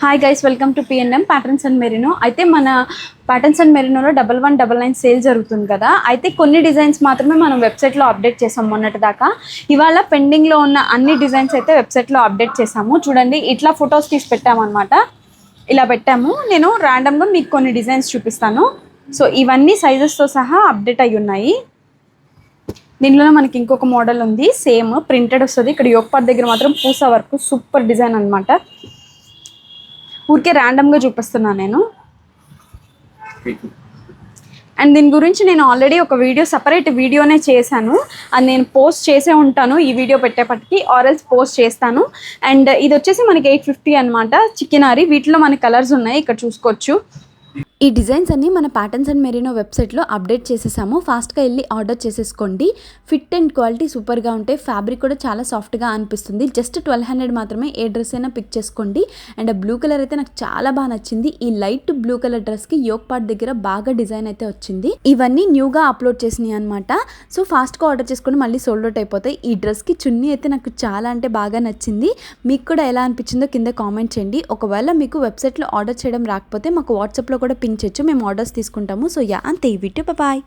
Hi guys, welcome to PNM patterns and Marino. అయితే మన patterns and మెరినోలో 1199 sale జరుగుతుంది కదా. అయితే కొన్ని డిజైన్స్ మాత్రమే మనం వెబ్సైట్లో అప్డేట్ చేసాం మొన్నటి దాకా. ఇవాళ పెండింగ్లో ఉన్న అన్ని డిజైన్స్ అయితే వెబ్సైట్లో అప్డేట్ చేసాము. చూడండి, ఇట్లా ఫొటోస్ తీసి పెట్టామన్నమాట. ఇలా పెట్టాము. నేను ర్యాండమ్గా మీకు కొన్ని డిజైన్స్ చూపిస్తాను. సో ఇవన్నీ సైజెస్తో సహా అప్డేట్ అయ్యి ఉన్నాయి. దీనిలో మనకి ఇంకొక మోడల్ ఉంది, సేమ్ ప్రింటెడ్ వస్తుంది. ఇక్కడ యోగ్ పార్ట్ దగ్గర మాత్రం పూసా వర్క్, సూపర్ డిజైన్ అనమాట. ఊరికే ర్యాండమ్గా చూపిస్తున్నాను నేను. అండ్ దీని గురించి నేను ఆల్రెడీ ఒక సపరేట్ వీడియోనే చేశాను. అది నేను పోస్ట్ చేసే ఉంటాను ఈ వీడియో పెట్టేపటికి, ఆర్ఎల్స్ పోస్ట్ చేస్తాను. అండ్ ఇది వచ్చేసి మనకి 850 అనమాట, చికెనారీ. వీటిలో మన కలర్స్ ఉన్నాయి, ఇక్కడ చూసుకోవచ్చు. ఈ డిజైన్స్ అన్ని మన ప్యాటర్న్స్ అండ్ మెరినో వెబ్సైట్లో అప్డేట్ చేసేసాము. ఫాస్ట్గా వెళ్ళి ఆర్డర్ చేసేసుకోండి. ఫిట్ అండ్ క్వాలిటీ సూపర్గా ఉంటాయి. ఫ్యాబ్రిక్ కూడా చాలా సాఫ్ట్గా అనిపిస్తుంది. జస్ట్ 1200 మాత్రమే. ఏ డ్రెస్ అయినా పిక్ చేసుకోండి. అండ్ ఆ బ్లూ కలర్ అయితే నాకు చాలా బాగా నచ్చింది. ఈ లైట్ బ్లూ కలర్ డ్రెస్కి యోగ్ పార్ట్ దగ్గర బాగా డిజైన్ అయితే వచ్చింది. ఇవన్నీ న్యూగా అప్లోడ్ చేసినాయి అనమాట. సో ఫాస్ట్గా ఆర్డర్ చేసుకొని మళ్ళీ సోల్డ్ అవుట్ అయిపోతాయి. ఈ డ్రెస్కి చున్నీ అయితే నాకు చాలా అంటే బాగా నచ్చింది. మీకు కూడా ఎలా అనిపించిందో కింద కామెంట్ చేయండి. ఒకవేళ మీకు వెబ్సైట్లో ఆర్డర్ చేయడం రాకపోతే మాకు వాట్సాప్లో కూడా పిన్ చేయొచ్చు, మేము ఆర్డర్స్ తీసుకుంటాము. సో అంతే ఈ వీడియో. బాయ్.